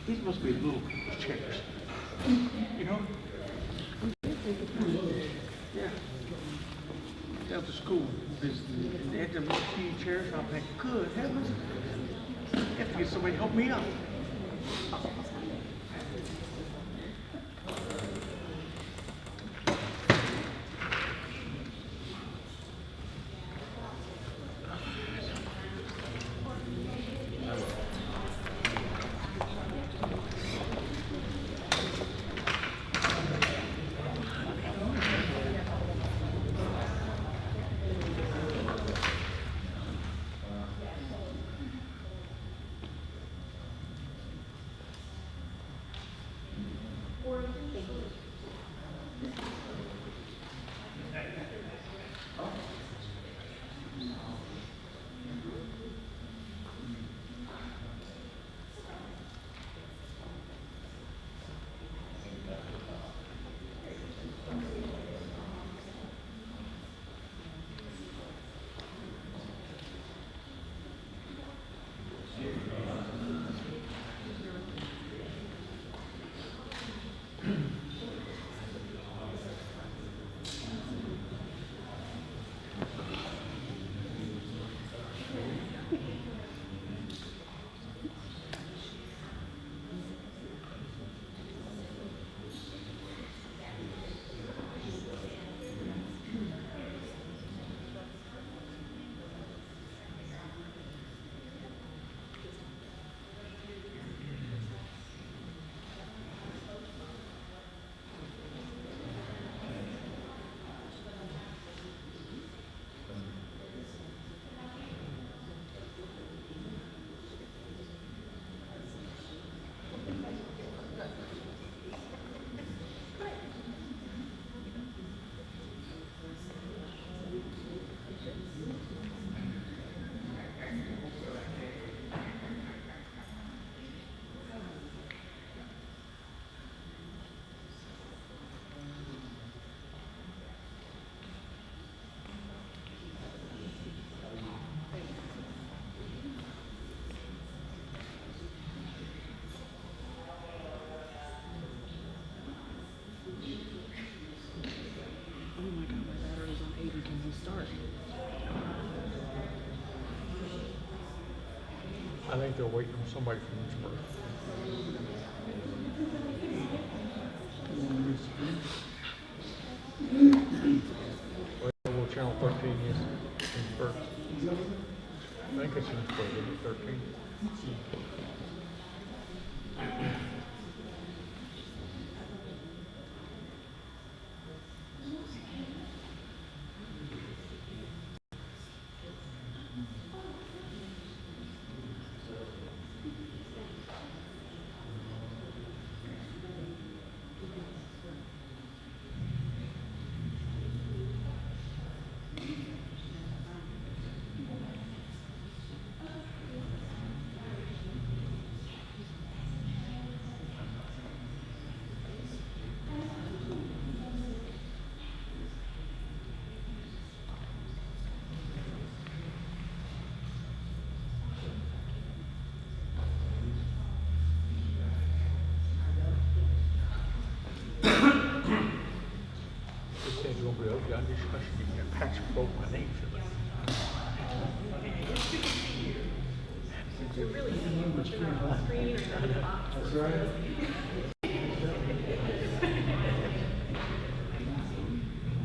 These must be little chairs. You know? Yeah. Down to school, they had them little teeny chairs. I'm like, good heavens. I have to get somebody to help me out. I think they're waiting for somebody from Lynchburg. Well, channel 13 is Lynchburg. I think it's Lynchburg, isn't it? 13. I should be a patch both my names in there. You're really looking on the screen or in the box. That's right.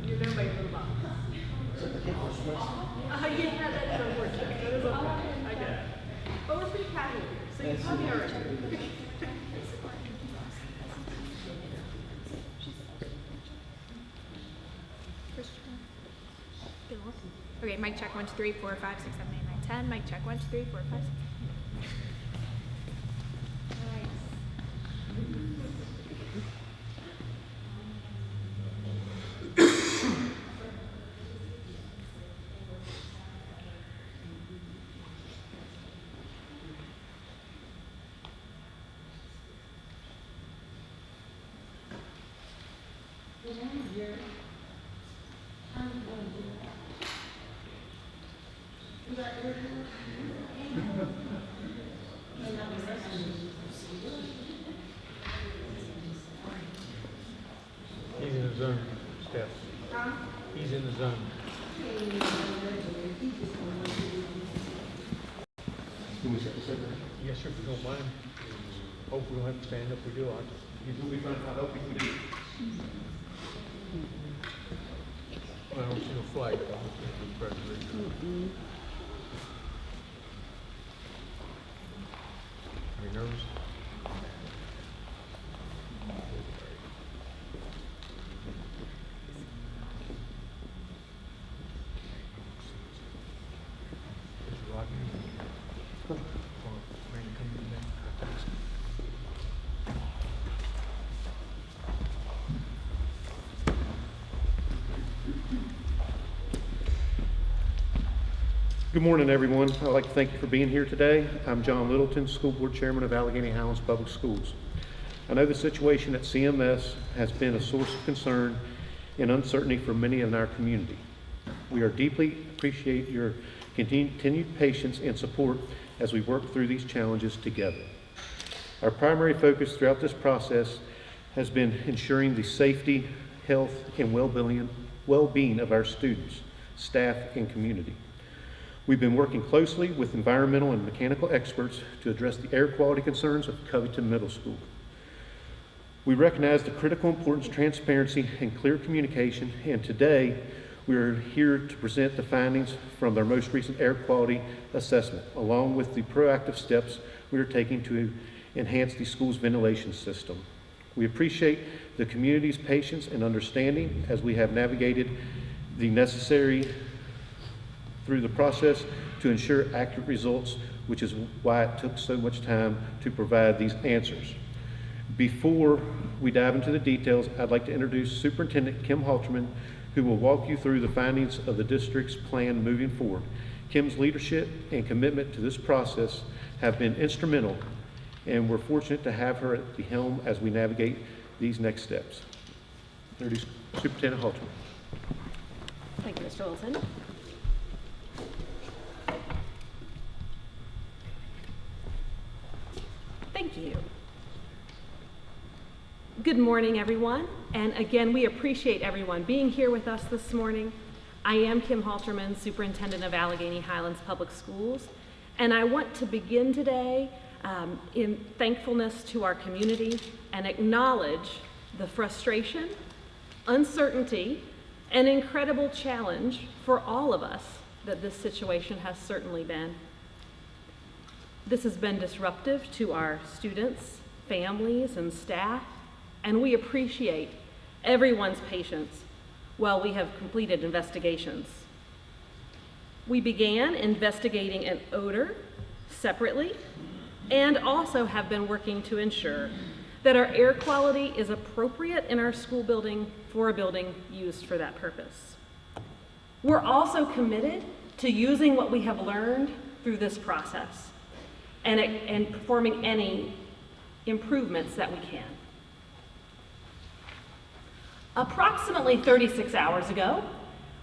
You're there by your box. Yeah, that's unfortunate. That is unfortunate. I get it. But we're pretty casual here, so you probably are right. Okay, mic check 1, 2, 3, 4, 5, 6, 7, 8, 9, 10. Mic check 1, 2, 3, 4, 5, 6. zone, Steph. He's in the zone. Yes, sir, if you don't mind. Hope we don't have to stand up, we do. You'll be fine, I hope we do. Well, I don't see no flag, but I don't see the president. Are you nervous? Good morning, everyone. I'd like to thank you for being here today. I'm John Littleton, School Board Chairman of Alleghany Highlands Public Schools. I know the situation at CMS has been a source of concern and uncertainty for many in our community. We are deeply appreciate your continued patience and support as we work through these challenges together. Our primary focus throughout this process has been ensuring the safety, health, and well-being of our students, staff, and community. We've been working closely with environmental and mechanical experts to address the air quality concerns of Covington Middle School. We recognize the critical importance of transparency and clear communication, and today we are here to present the findings from their most recent air quality assessment, along with the proactive steps we are taking to enhance the school's ventilation system. We appreciate the community's patience and understanding as we have navigated the necessary through the process to ensure accurate results, which is why it took so much time to provide these answers. Before we dive into the details, I'd like to introduce Superintendent Kim Halterman, who will walk you through the findings of the district's plan moving forward. Kim's leadership and commitment to this process have been instrumental, and we're fortunate to have her at the helm as we navigate these next steps. Introduce Superintendent Halterman. Thank you, Mr. Littleton. Thank you. Good morning, everyone. And again, we appreciate everyone being here with us this morning. I am Kim Halterman, Superintendent of Alleghany Highlands Public Schools. And I want to begin today in thankfulness to our community and acknowledge the frustration, uncertainty, and incredible challenge for all of us that this situation has certainly been. This has been disruptive to our students, families, and staff, and we appreciate everyone's patience while we have completed investigations. We began investigating an odor separately and also have been working to ensure that our air quality is appropriate in our school building for a building used for that purpose. We're also committed to using what we have learned through this process and performing any improvements that we can. Approximately 36 hours ago,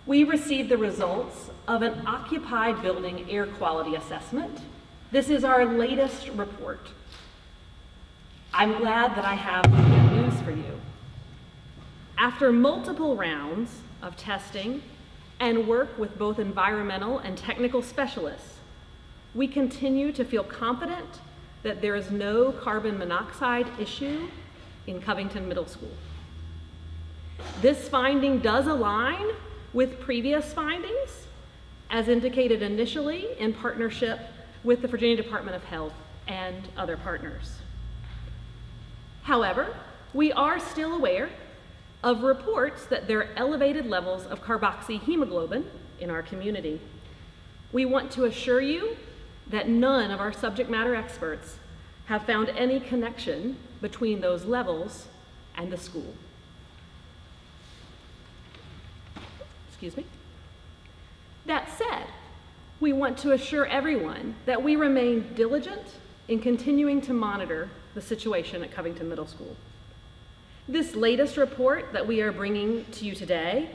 we received the results of an occupied building air quality assessment. This is our latest report. I'm glad that I have good news for you. After multiple rounds of testing and work with both environmental and technical specialists, we continue to feel confident that there is no carbon monoxide issue in Covington Middle School. This finding does align with previous findings, as indicated initially in partnership with the Virginia Department of Health and other partners. However, we are still aware of reports that there are elevated levels of carboxyhemoglobin in our community. We want to assure you that none of our subject matter experts have found any connection between those levels and the school. Excuse me. That said, we want to assure everyone that we remain diligent in continuing to monitor the situation at Covington Middle School. This latest report that we are bringing to you today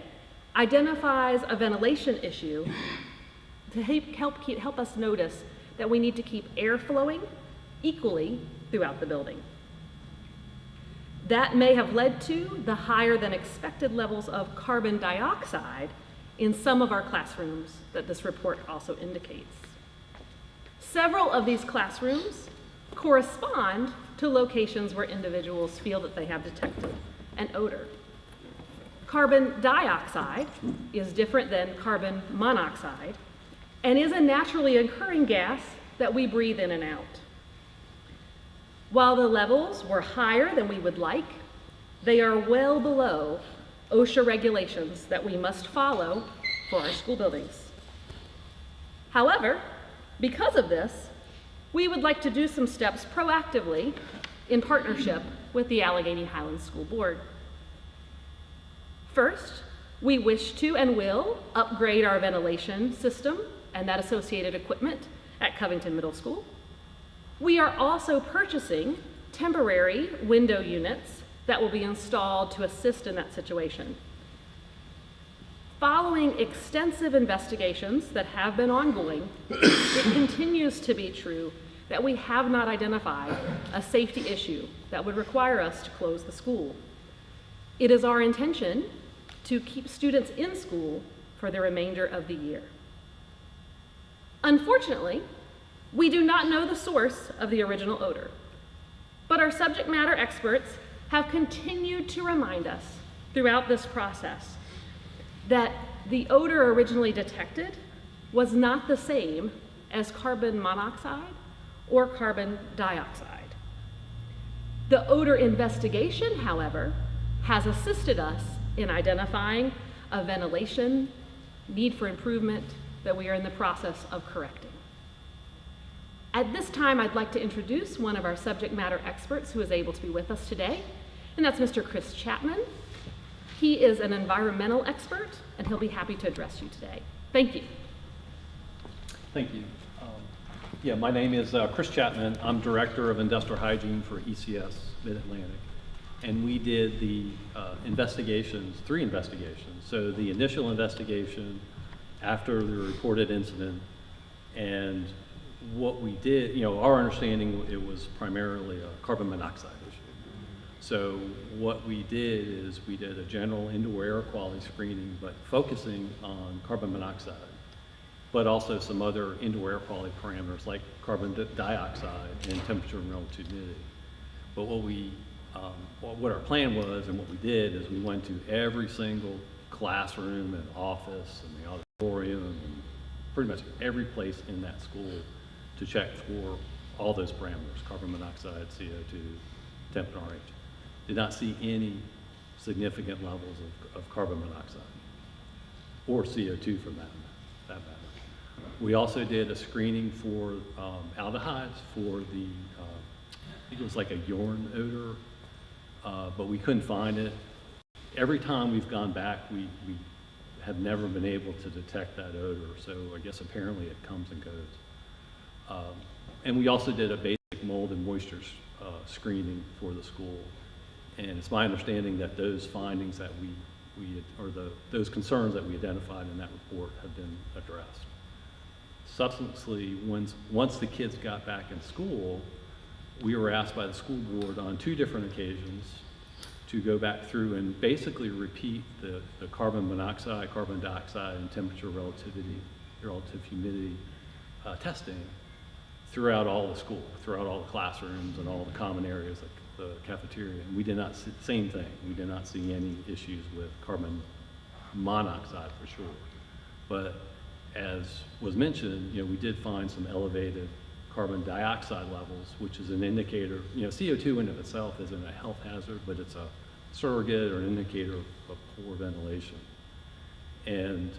identifies a ventilation issue to help us notice that we need to keep air flowing equally throughout the building. That may have led to the higher than expected levels of carbon dioxide in some of our classrooms that this report also indicates. Several of these classrooms correspond to locations where individuals feel that they have detected an odor. Carbon dioxide is different than carbon monoxide and is a naturally occurring gas that we breathe in and out. While the levels were higher than we would like, they are well below OSHA regulations that we must follow for our school buildings. However, because of this, we would like to do some steps proactively in partnership with the Alleghany Highlands School Board. First, we wish to and will upgrade our ventilation system and that associated equipment at Covington Middle School. We are also purchasing temporary window units that will be installed to assist in that situation. Following extensive investigations that have been ongoing, it continues to be true that we have not identified a safety issue that would require us to close the school. It is our intention to keep students in school for the remainder of the year. Unfortunately, we do not know the source of the original odor, but our subject matter experts have continued to remind us throughout this process that the odor originally detected was not the same as carbon monoxide or carbon dioxide. The odor investigation, however, has assisted us in identifying a ventilation need for improvement that we are in the process of correcting. At this time, I'd like to introduce one of our subject matter experts who is able to be with us today, and that's Mr. Chris Chapman. He is an environmental expert, and he'll be happy to address you today. Thank you. Thank you. My name is Chris Chapman. I'm Director of Industrial Hygiene for ECS Mid-Atlantic. And we did the investigations, 3 investigations. So the initial investigation after the reported incident, and what we did, our understanding, it was primarily a carbon monoxide issue. So what we did is we did a general indoor air quality screening, but focusing on carbon monoxide, but also some other indoor air quality parameters like carbon dioxide and temperature and relative humidity. But what our plan was and what we did is we went to every single classroom and office and the auditorium and pretty much every place in that school to check for all those parameters, carbon monoxide, CO2, temp and RH. Did not see any significant levels of carbon monoxide or CO2 from that matter. We also did a screening for aldehydes for the, I think it was like a urine odor, but we couldn't find it. Every time we've gone back, we have never been able to detect that odor, so I guess apparently it comes and goes. And we also did a basic mold and moisture screening for the school. And it's my understanding that those findings that those concerns that we identified in that report have been addressed. Subsequently, once the kids got back in school, we were asked by the school board on 2 different occasions to go back through and basically repeat the carbon monoxide, carbon dioxide, and temperature relative humidity testing throughout all the school, throughout all the classrooms and all the common areas like the cafeteria. And we did not see, same thing, we did not see any issues with carbon monoxide for sure. But as was mentioned, we did find some elevated carbon dioxide levels, which is an indicator, CO2 in of itself isn't a health hazard, but it's a surrogate or an indicator of poor ventilation. And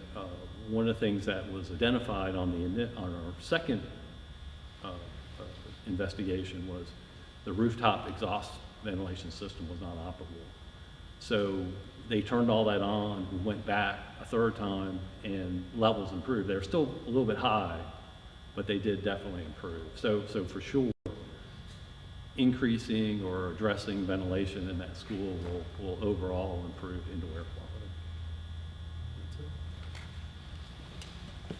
one of the things that was identified on our second investigation was the rooftop exhaust ventilation system was not operable. So they turned all that on, we went back a 3rd time, and levels improved. They're still a little bit high, but they did definitely improve. So for sure, increasing or addressing ventilation in that school will overall improve indoor air quality. That's it.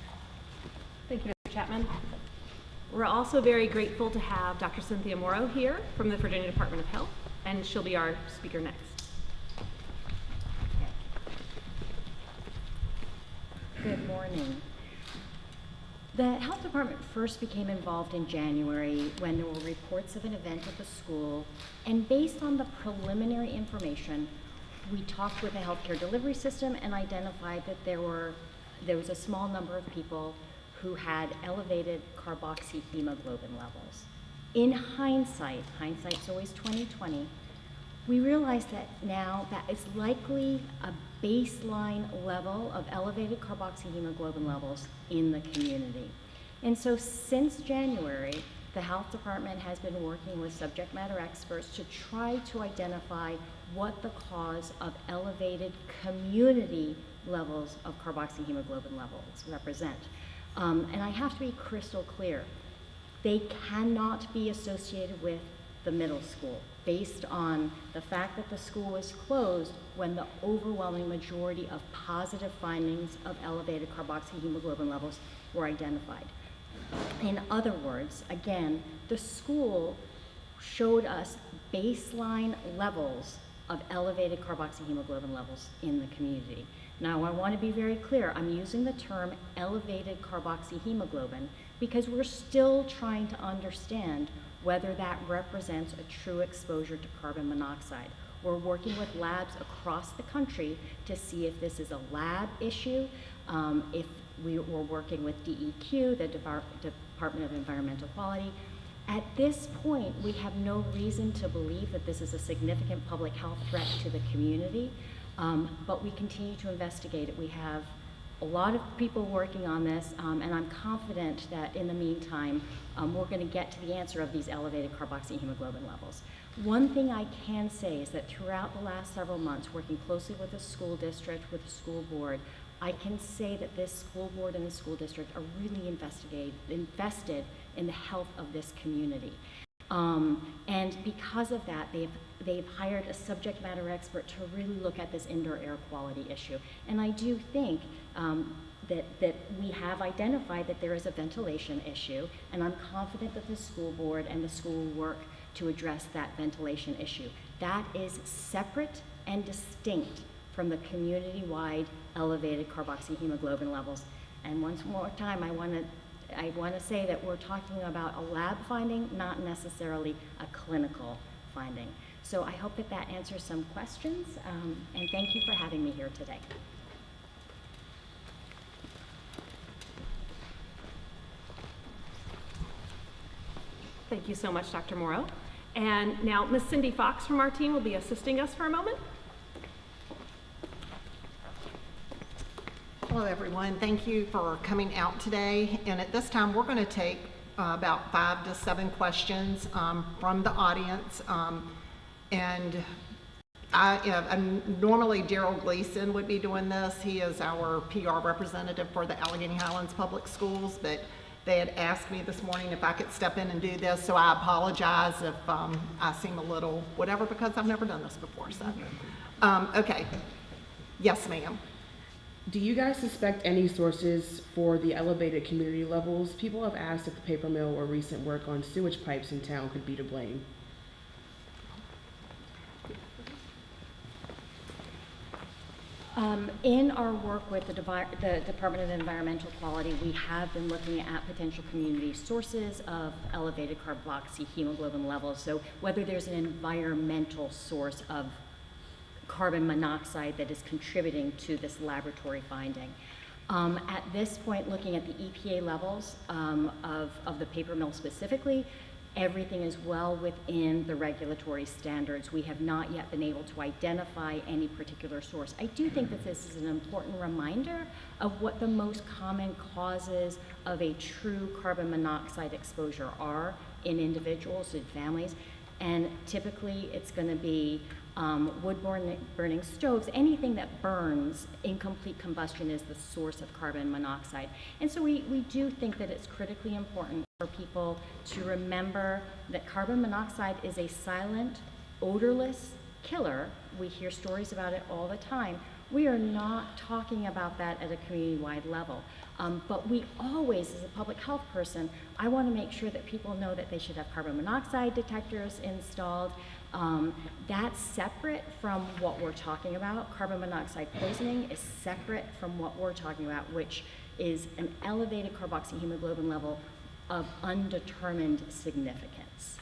Thank you, Mr. Chapman. We're also very grateful to have Dr. Cynthia Morrow here from the Virginia Department of Health and she'll be our speaker next. Good morning. The health department first became involved in January when there were reports of an event at the school, and based on the preliminary information, we talked with the healthcare delivery system and identified that there was a small number of people who had elevated carboxyhemoglobin levels. In hindsight's always 20/20, we realized that now that is likely a baseline level of elevated carboxyhemoglobin levels in the community. And so since January, the health department has been working with subject matter experts to try to identify what the cause of elevated community levels of carboxyhemoglobin levels represent. And I have to be crystal clear. They cannot be associated with the middle school based on the fact that the school was closed when the overwhelming majority of positive findings of elevated carboxyhemoglobin levels were identified. In other words, again, the school showed us baseline levels of elevated carboxyhemoglobin levels in the community. Now, I want to be very clear. I'm using the term elevated carboxyhemoglobin because we're still trying to understand whether that represents a true exposure to carbon monoxide. We're working with labs across the country to see if this is a lab issue, if we're working with DEQ, the Department of Environmental Quality. At this point, we have no reason to believe that this is a significant public health threat to the community, but we continue to investigate it. We have a lot of people working on this, and I'm confident that in the meantime, we're going to get to the answer of these elevated carboxyhemoglobin levels. One thing I can say is that throughout the last several months, working closely with the school district, with the school board, I can say that this school board and the school district are really invested in the health of this community. And because of that, they've hired a subject matter expert to really look at this indoor air quality issue. And I do think that we have identified that there is a ventilation issue, and I'm confident that the school board and the school will work to address that ventilation issue. That is separate and distinct from the community-wide elevated carboxyhemoglobin levels. And once more time, I want to say that we're talking about a lab finding, not necessarily a clinical finding. So I hope that that answers some questions, and thank you for having me here today. Thank you so much, Dr. Morrow. And now Ms. Cindy Fox from our team will be assisting us for a moment. Hello, everyone. Thank you for coming out today. And at this time, we're going to take about 5 to 7 questions from the audience. Normally Daryl Gleason would be doing this. He is our PR representative for the Alleghany Highlands Public Schools, but they had asked me this morning if I could step in and do this, so I apologize if I seem a little whatever, because I've never done this before. So, okay. Yes, ma'am. Do you guys suspect any sources for the elevated community levels? People have asked if the paper mill or recent work on sewage pipes in town could be to blame. In our work with the Department of Environmental Quality, we have been looking at potential community sources of elevated carboxyhemoglobin levels. So whether there's an environmental source of carbon monoxide that is contributing to this laboratory finding. At this point, looking at the EPA levels of the paper mill specifically, everything is well within the regulatory standards. We have not yet been able to identify any particular source. I do think that this is an important reminder of what the most common causes of a true carbon monoxide exposure are in individuals and families. And typically it's going to be wood burning stoves. Anything that burns, incomplete combustion is the source of carbon monoxide. And so we do think that it's critically important for people to remember that carbon monoxide is a silent, odorless killer. We hear stories about it all the time. We are not talking about that at a community-wide level. But we always, as a public health person, I want to make sure that people know that they should have carbon monoxide detectors installed, That's separate from what we're talking about. Carbon monoxide poisoning is separate from what we're talking about, which is an elevated carboxyhemoglobin level of undetermined significance.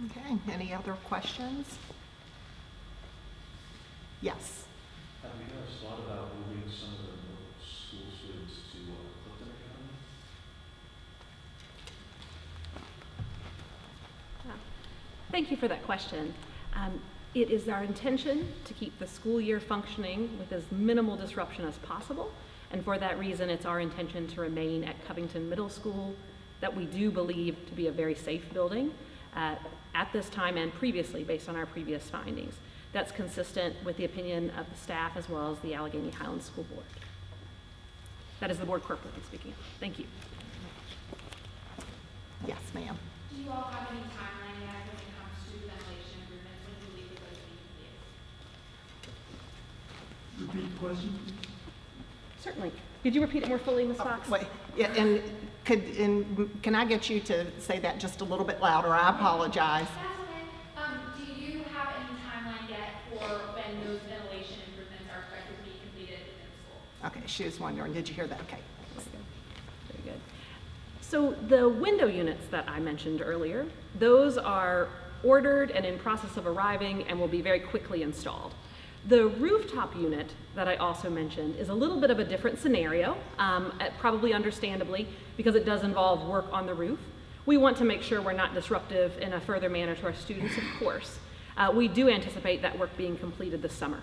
Okay, any other questions? Yes. We have a slot about moving some of the school students to Clifton Academy. Thank you for that question. It is our intention to keep the school year functioning with as minimal disruption as possible, and for that reason, it's our intention to remain at Covington Middle School, that we do believe to be a very safe building at this time and previously, based on our previous findings. That's consistent with the opinion of the staff as well as the Alleghany Highlands School Board. That is the board corporately speaking. Thank you. Yes, ma'am. Do you all have any timeline yet when it comes to ventilation improvements? When do you believe that those will be completed? Repeat the question. Certainly. Could you repeat it more fully, Ms. Fox? Wait, yeah, and can I get you to say that just a little bit louder? I apologize. That's okay. Do you have any timeline yet for when those ventilation improvements are expected to be completed within the school? Okay, she was wondering, did you hear that? Okay. Very good. So the window units that I mentioned earlier, those are ordered and in process of arriving and will be very quickly installed. The rooftop unit that I also mentioned is a little bit of a different scenario, probably understandably, because it does involve work on the roof. We want to make sure we're not disruptive in a further manner to our students, of course. We do anticipate that work being completed this summer.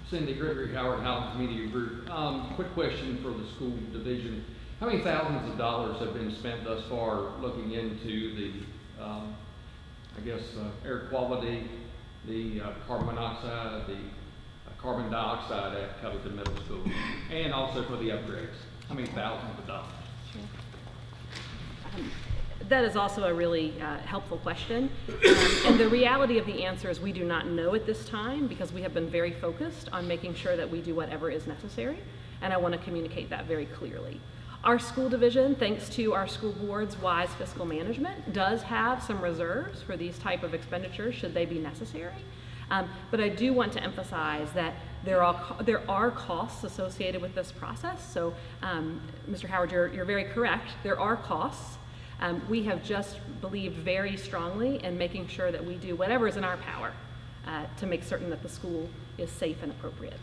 Cindy Gregory, Howard Housing Media Group. Quick question for the school division. How many thousands of dollars have been spent thus far looking into the, air quality, the carbon monoxide, the carbon dioxide at Covington Middle School, and also for the upgrades? How many thousands of dollars? That is also a really helpful question. And the reality of the answer is we do not know at this time, because we have been very focused on making sure that we do whatever is necessary, and I want to communicate that very clearly. Our school division, thanks to our school board's wise fiscal management, does have some reserves for these type of expenditures should they be necessary. But I do want to emphasize that there are costs associated with this process. So, Mr. Howard, you're very correct. There are costs. We have just believed very strongly in making sure that we do whatever is in our power to make certain that the school is safe and appropriate.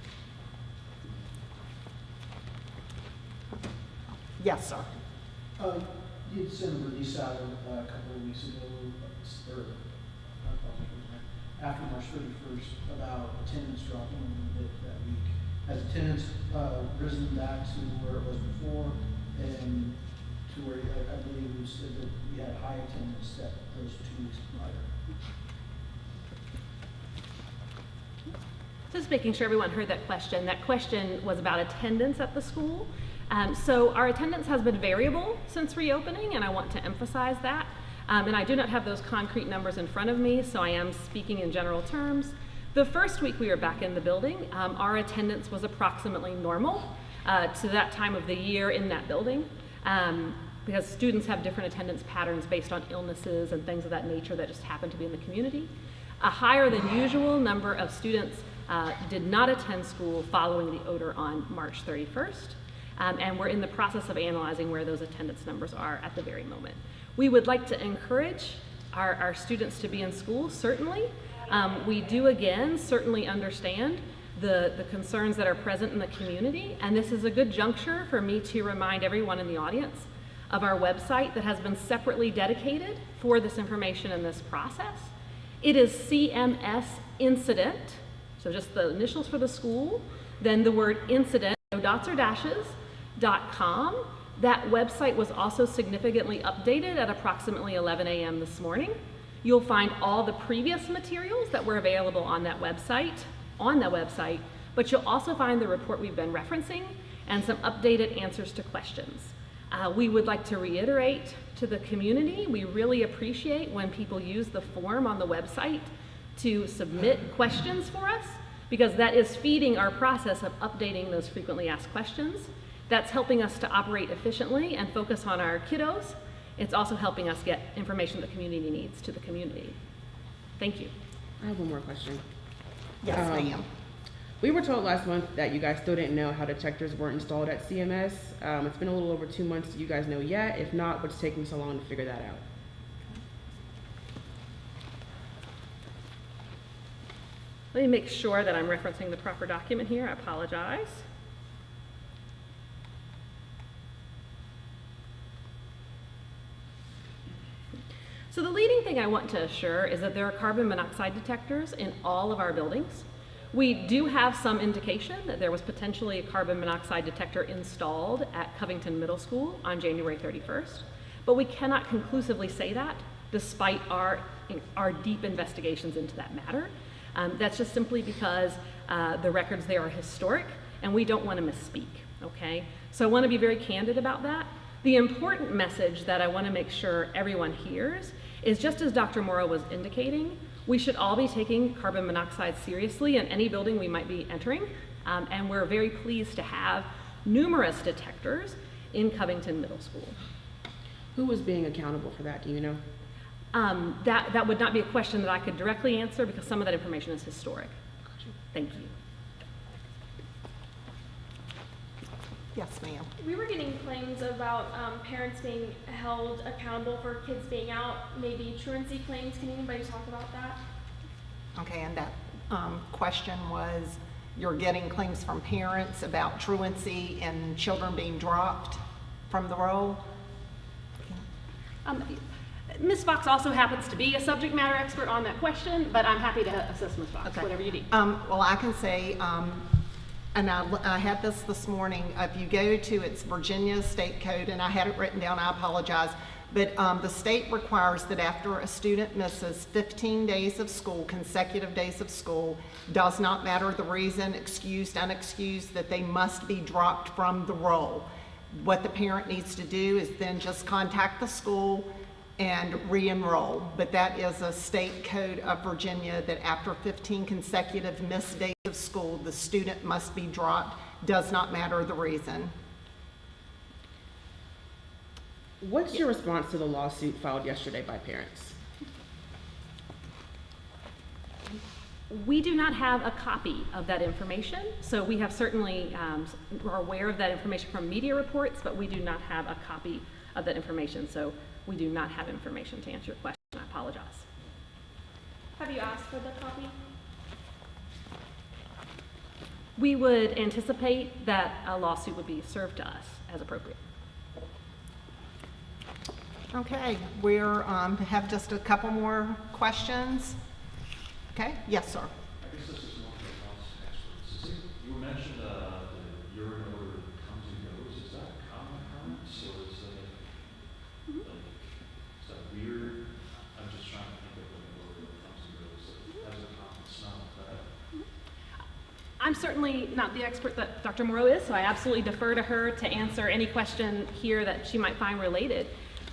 Yes, sir. You did send a release out a couple of weeks ago, or after March 31st, about attendance dropping a little bit that week. Has attendance risen back to where it was before, and to where I believe you said that we had high attendance those 2 weeks prior? Just making sure everyone heard that question. That question was about attendance at the school. So our attendance has been variable since reopening, and I want to emphasize that. And I do not have those concrete numbers in front of me, so I am speaking in general terms. The first week we were back in the building, our attendance was approximately normal to that time of the year in that building, because students have different attendance patterns based on illnesses and things of that nature that just happen to be in the community. A higher than usual number of students did not attend school following the odor on March 31st. And we're in the process of analyzing where those attendance numbers are at the very moment. We would like to encourage our students to be in school, certainly. We do, again, certainly understand the concerns that are present in the community, and this is a good juncture for me to remind everyone in the audience of our website that has been separately dedicated for this information and this process. It is CMS Incident, so just the initials for the school, then the word incident, no dots or dashes, .com. That website was also significantly updated at approximately 11 a.m. this morning. You'll find all the previous materials that were available on that website, but you'll also find the report we've been referencing and some updated answers to questions. We would like to reiterate to the community, we really appreciate when people use the form on the website to submit questions for us, because that is feeding our process of updating those frequently asked questions. That's helping us to operate efficiently and focus on our kiddos. It's also helping us get information the community needs to the community. Thank you. I have one more question. Yes, ma'am. We were told last month that you guys still didn't know how detectors weren't installed at CMS. It's been a little over 2 months. Do you guys know yet? If not, what's taking so long to figure that out? Let me make sure that I'm referencing the proper document here. I apologize. So the leading thing I want to assure is that there are carbon monoxide detectors in all of our buildings. We do have some indication that there was potentially a carbon monoxide detector installed at Covington Middle School on January 31st, but we cannot conclusively say that despite our deep investigations into that matter. That's just simply because the records there are historic and we don't want to misspeak, okay? So I want to be very candid about that. The important message that I want to make sure everyone hears is, just as Dr. Morrow was indicating, we should all be taking carbon monoxide seriously in any building we might be entering, and we're very pleased to have numerous detectors in Covington Middle School. Who is being accountable for that? Do you know? That would not be a question that I could directly answer because some of that information is historic. Thank you. Yes, ma'am. We were getting claims about parents being held accountable for kids being out, maybe truancy claims. Can anybody talk about that? Okay, and that question was, you're getting claims from parents about truancy and children being dropped from the roll? Ms. Fox also happens to be a subject matter expert on that question, but I'm happy to assist Ms. Fox, Okay. whatever you need. Well, I can say, and I had this morning, if you go to its Virginia state code, and I had it written down, I apologize, but the state requires that after a student misses 15 days of school, consecutive days of school, does not matter the reason, excused, unexcused, that they must be dropped from the roll. What the parent needs to do is then just contact the school and re-enroll. But that is a state code of Virginia that after 15 consecutive missed days of school, the student must be dropped, does not matter the reason. What's your response to the lawsuit filed yesterday by parents? We do not have a copy of that information, so we have certainly are aware of that information from media reports, but we do not have a copy of that information, so we do not have information to answer your question. I apologize. Have you asked for the copy? We would anticipate that a lawsuit would be served to us as appropriate. Okay, we're have just a couple more questions. Okay, yes, sir. I guess this is one for the house experts. You mentioned the urine odor comes and goes. Is that a common occurrence, or is it is that weird? I'm just trying to think of an odor that comes and goes that has a common smell. I'm certainly not the expert that Dr. Morrow is, so I absolutely defer to her to answer any question here that she might find related.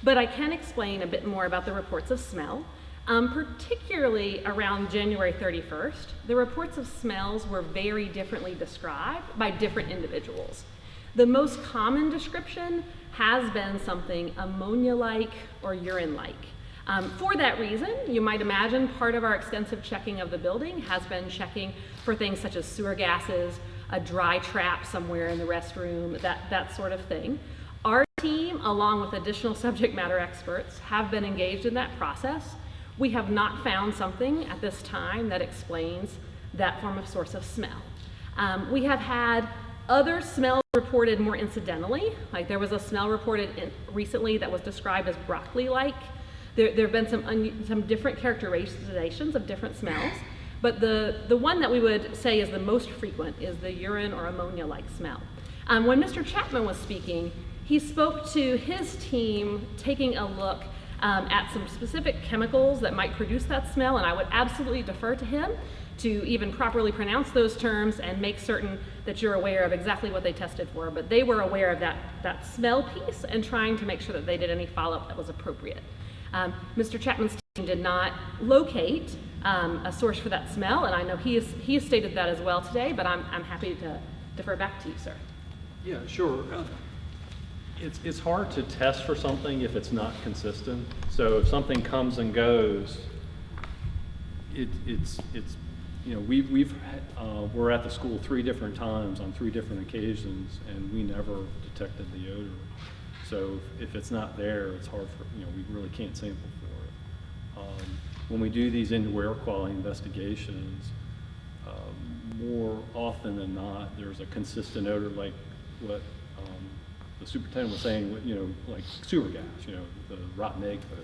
But I can explain a bit more about the reports of smell. Particularly around January 31st, the reports of smells were very differently described by different individuals. The most common description has been something ammonia-like or urine-like. For that reason, you might imagine part of our extensive checking of the building has been checking for things such as sewer gases, a dry trap somewhere in the restroom, that sort of thing. Our team, along with additional subject matter experts, have been engaged in that process. We have not found something at this time that explains that form of source of smell. We have had other smells reported more incidentally, like there was a smell reported recently that was described as broccoli-like. There have been some different characterizations of different smells, but the one that we would say is the most frequent is the urine or ammonia-like smell. When Mr. Chapman was speaking, he spoke to his team taking a look at some specific chemicals that might produce that smell, and I would absolutely defer to him to even properly pronounce those terms and make certain that you're aware of exactly what they tested for. But they were aware of that smell piece and trying to make sure that they did any follow-up that was appropriate. Mr. Chapman's team did not locate a source for that smell, and I know he has stated that as well today, but I'm happy to defer back to you, sir. Yeah, sure. It's hard to test for something if it's not consistent. So if something comes and goes, it's you know, we're at the school 3 different times on 3 different occasions, and we never detected the odor. So if it's not there, it's hard for, you know, we really can't sample for it. When we do these indoor air quality investigations, more often than not, there's a consistent odor, like what the superintendent was saying, you know, like sewer gas, you know, the rotten egg odor.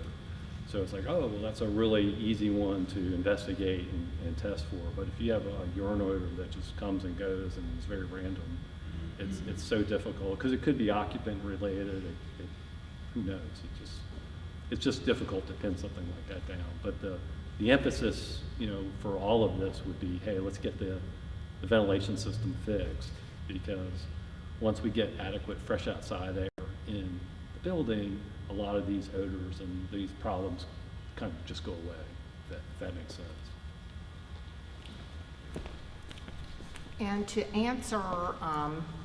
So it's like, oh, well, that's a really easy one to investigate and test for. But if you have a urine odor that just comes and goes and is very random, it's so difficult, because it could be occupant related. Who knows? It's just difficult to pin something like that down. But the emphasis, you know, for all of this would be, hey, let's get the ventilation system fixed, because once we get adequate fresh outside air in the building, a lot of these odors and these problems kind of just go away, if that makes sense. And to answer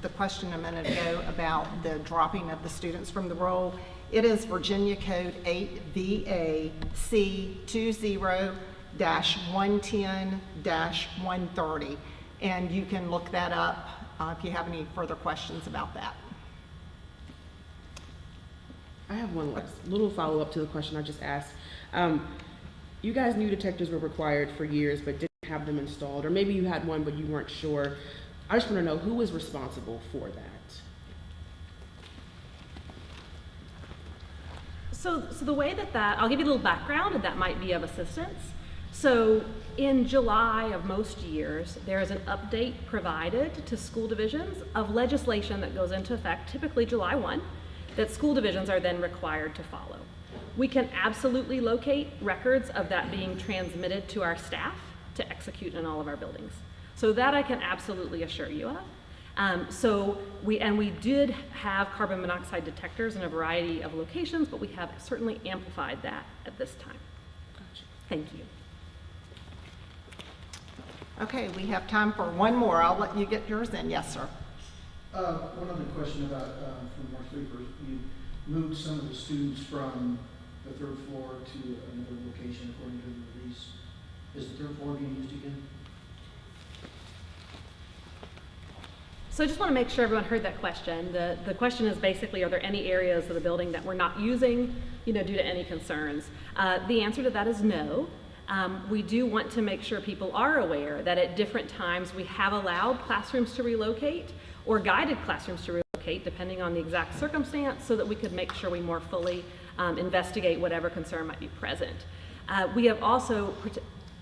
the question a minute ago about the dropping of the students from the roll, it is Virginia Code 8VAC0-110-130. And you can look that up if you have any further questions about that. I have one last little follow-up to the question I just asked. You guys knew detectors were required for years, but didn't have them installed, or maybe you had one, but you weren't sure. I just want to know who was responsible for that. So the way that I'll give you a little background, and that might be of assistance. So in July of most years, there is an update provided to school divisions of legislation that goes into effect, typically July 1, that school divisions are then required to follow. We can absolutely locate records of that being transmitted to our staff to execute in all of our buildings. So that I can absolutely assure you of. So we did have carbon monoxide detectors in a variety of locations, but we have certainly amplified that at this time. Gotcha. Thank you. Okay, we have time for one more. I'll let you get yours in. Yes, sir. One other question about, from Mark Sleeper. You moved some of the students from the 3rd floor to another location according to the release. Is the 3rd floor being used again? So I just want to make sure everyone heard that question. The question is basically, are there any areas of the building that we're not using, you know, due to any concerns? The answer to that is no. We do want to make sure people are aware that at different times we have allowed classrooms to relocate or guided classrooms to relocate, depending on the exact circumstance, so that we could make sure we more fully investigate whatever concern might be present. We have also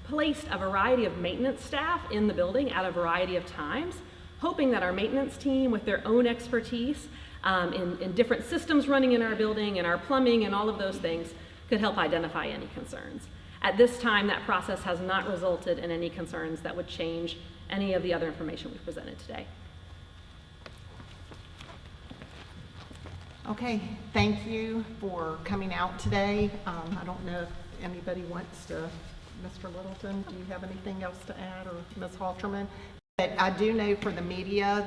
placed a variety of maintenance staff in the building at a variety of times, hoping that our maintenance team, with their own expertise in different systems running in our building and our plumbing and all of those things, could help identify any concerns. At this time, that process has not resulted in any concerns that would change any of the other information we've presented today. Okay, thank you for coming out today. I don't know if anybody wants to, Mr. Littleton, do you have anything else to add, or Ms. Halterman? But I do know for the media,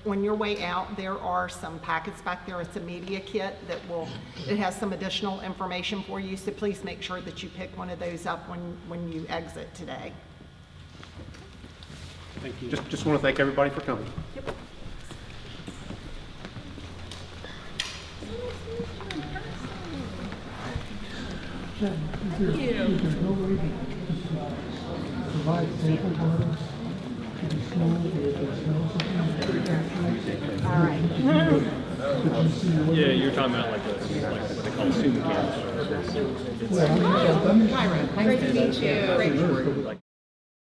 on your way out, there are some packets back there. It's a media kit it has some additional information for you, so please make sure that you pick one of those up when you exit today. Thank you. Just want to thank everybody for coming. Yep. Thank you. Provide sample water to the snow, All right. Yeah, you're talking about like what they call assumed canister. Great to meet you.